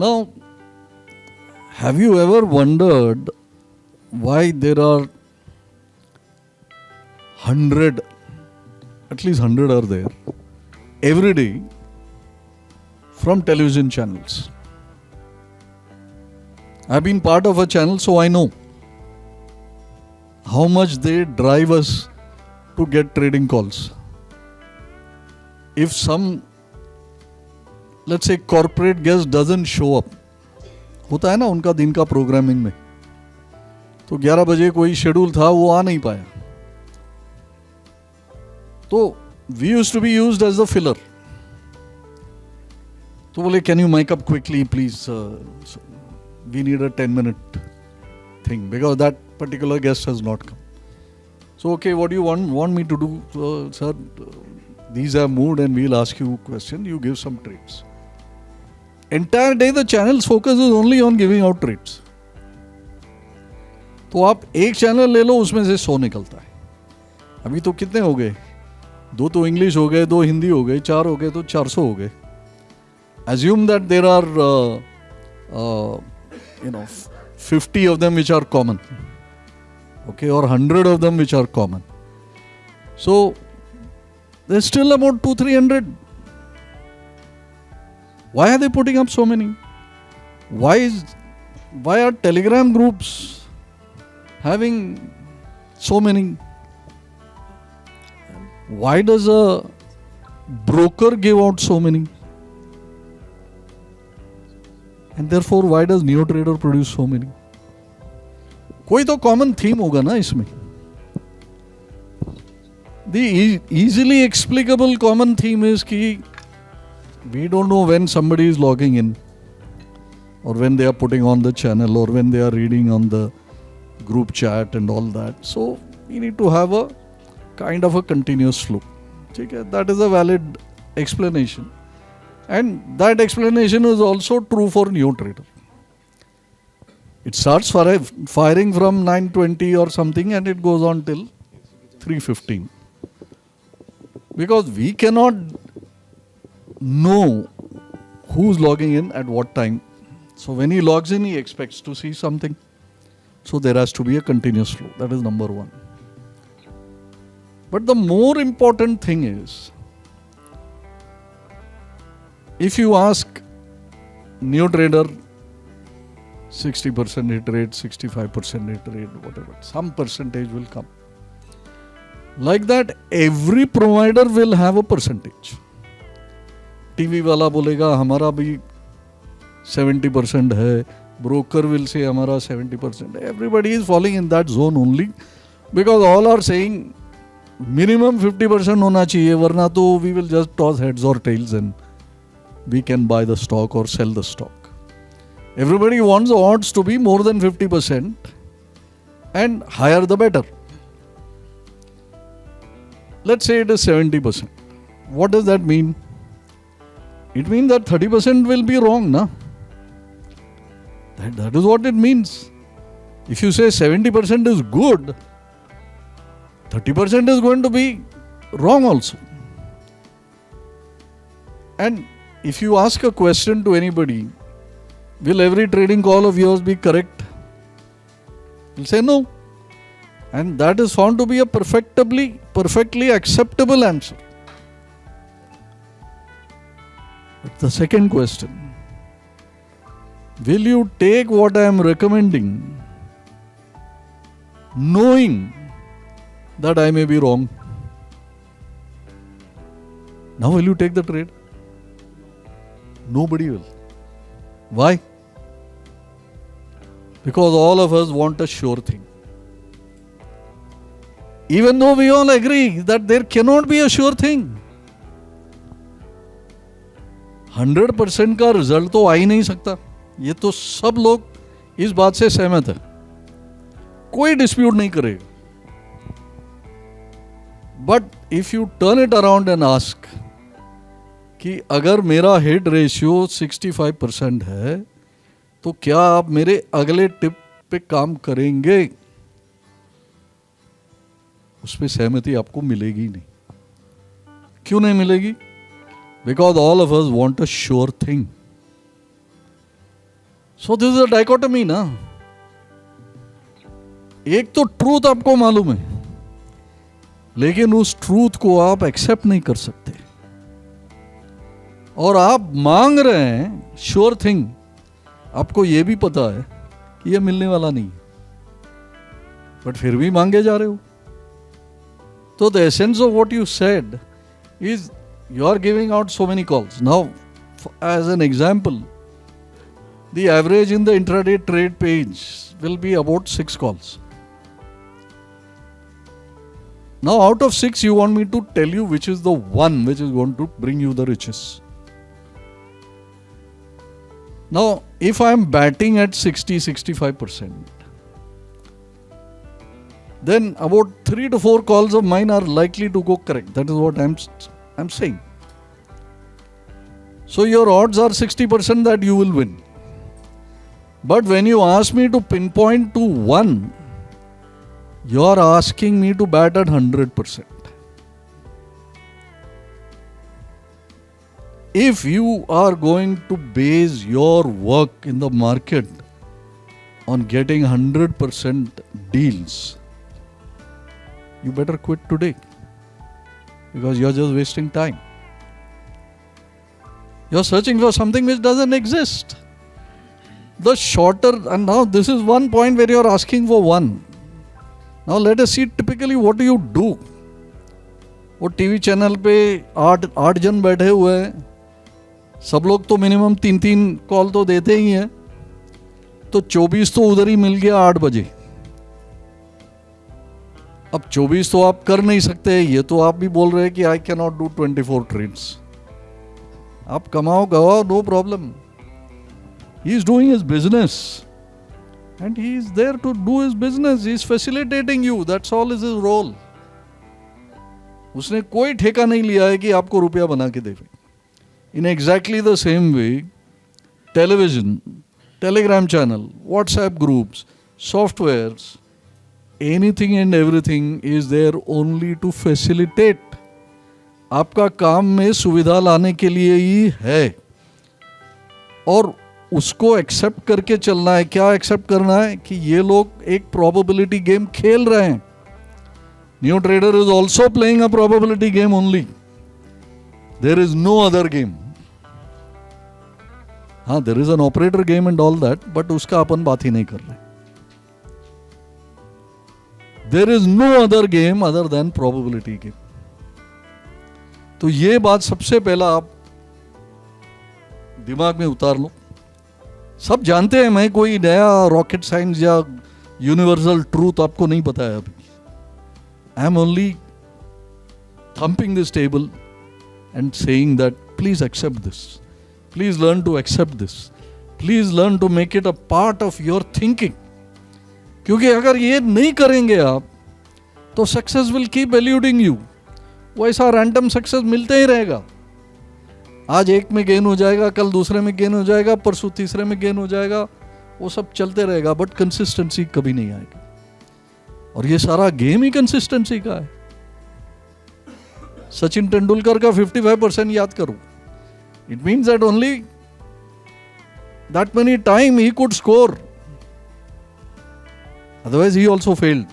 Now, have you ever wondered why there are 100, at least 100 are there, every day from television channels? I've been part of a channel, so I know how much they drive us to get trading calls. If some, let's say, corporate guest doesn't show up, होता है ना उनका दिन का programming में, तो 11 बजे कोई शेड्यूल था, वो आ नहीं पाया, तो we used to be used as the filler. तो बोले, can you mic up quickly please, we need a 10-minute thing because that particular guest has not come. So okay, what do you want me to do, sir? These have moved and we'll ask you a question, you give some trades. Entire day the channel's focus is only on giving out trades. तो आप एक channel ले लो, उसमें से 100 निकलता है. अभी तो कितने हो गए? 2 तो इंग्लिश हो गए, 2 हिंदी हो गए, 4 हो गए, तो 400 हो गए. Assume that there are 50 of them which are common, okay, or 100 of them which are common. So there's still about 200-300. Why are they putting up so many? Why are Telegram groups having so many? Why does a broker give out so many? And therefore, why does NeoTrader produce so many? कोई तो common theme होगा ना इसमें. The easily explicable common theme is कि we don't know when somebody is logging in, or when they are putting on the channel, or when they are reading on the group chat and all that. So we need to have a kind of a continuous flow. Okay? That is a valid explanation. And that explanation is also true for NeoTrader. It starts firing from 9:20 or something and it goes on till 3:15. Because we cannot know who's logging in at what time. So when he logs in, he expects to see something. So there has to be a continuous flow. That is number one. But the more important thing is, if you ask NeoTrader 60% hit rate, 65% hit rate, whatever, some percentage will come. Like that, every provider will have a percentage. TV वाला बोलेगा हमारा भी 70% है, broker will say हमारा 70%. Everybody is falling in that zone only because all are saying minimum 50% होना चाहिए, वरना तो we will just toss heads or tails and we can buy the stock or sell the stock. Everybody wants the odds to be more than 50% and higher the better. Let's say it is 70%. What does that mean? It means that 30% will be wrong, na? That is what it means. If you say 70% is good, 30% is going to be wrong also. And if you ask a question to anybody, will every trading call of yours be correct? He'll say no. And that is found to be a perfectly acceptable answer. But the second question, will you take what I am recommending, knowing that I may be wrong? Now will you take the trade? Nobody will. Why? Because all of us want a sure thing. Even though we all agree that there cannot be a sure thing. 100% का result तो आ ही नहीं सकता. ये तो सब लोग इस बात से सहमत है. कोई डिस्प्यूट नहीं करेगा. But if you turn it around and ask कि अगर मेरा हिट रेशियो 65% है, तो क्या आप मेरे अगले टिप पे काम करेंगे? उसमें सहमति आपको मिलेगी नहीं. क्यों नहीं मिलेगी? Because all of us want a sure thing. So this is a dichotomy ना. एक तो ट्रूथ आपको मालूम है, लेकिन उस ट्रूथ को आप एक्सेप्ट नहीं कर सकते, और आप मांग रहे हैं श्योर थिंग. आपको यह भी पता है कि यह मिलने वाला नहीं है, बट फिर भी मांगे जा रहे हो. तो the essence of what you said is you are giving out so many calls. Now as an example, the average in the intraday trade page will be about 6 calls. Now out of 6 you want me to tell you which is the one which is going to bring you the riches. Now if I am batting at 60-65%, then about 3 to 4 calls of mine are likely to go correct. That is what I'm saying. So your odds are 60% that you will win. But when you ask me to pinpoint to one, you are asking me to bat at 100%. If you are going to base your work in the market on getting 100% deals, you better quit today, because you are just wasting time. You are searching for something which doesn't exist. The shorter, and now this is one point where you are asking for one. Now let us see typically what do you do. वो TV channel पे आठ जन बैठे हुए हैं, सब लोग तो मिनिमम 3 कॉल तो देते ही हैं, तो 24 तो उधर ही मिल गया 8 बजे. अब 24 तो आप कर नहीं सकते, ये तो आप भी बोल रहे हैं कि I can not do 24 trades. आप कमाओ गवाओ, no problem. He is doing his business, and he is there to do his business. He is facilitating you. That's all is his role. उसने कोई ठेका नहीं लिया है कि आपको रुपया बना के देवे. In exactly the same way, television, telegram channel, WhatsApp groups, softwares, anything and everything is there only to facilitate. आपका काम में सुविधा लाने के लिए ही है, और उसको एक्सेप्ट करके चलना है. क्या एक्सेप्ट करना है? कि ये लोग एक प्रोबेबिलिटी गेम खेल रहे हैं. NeoTrader is also playing a probability game only. There is no other game. हाँ, there is an operator game and all that, but उसका अपन बात ही नहीं कर रहे. There is no other game other than probability game. तो ये बात सबसे पहला आप दिमाग में उतार लो. सब जानते हैं, मैं कोई नया रॉकेट साइंस या यूनिवर्सल ट्रूथ आपको नहीं पता है अभी. I am only thumping this table and saying that please accept this, please learn to accept this, please learn to make it a part of your thinking. क्योंकि अगर ये नहीं करेंगे आप, तो success will keep eluding you. वो ऐसा random success मिलते ही रहेगा. आज एक में गेन हो जाएगा, कल दूसरे में गेन हो जाएगा, परसों तीसरे में गेन हो जाएगा, वो सब चलते रहेगा, बट कंसिस्टेंसी कभी नहीं आएगी. और ये सारा गेम ही कंसिस्टेंसी का है. सचिन तेंदुलकर का 55% याद करो. It means that only that many time he could score, otherwise he also failed.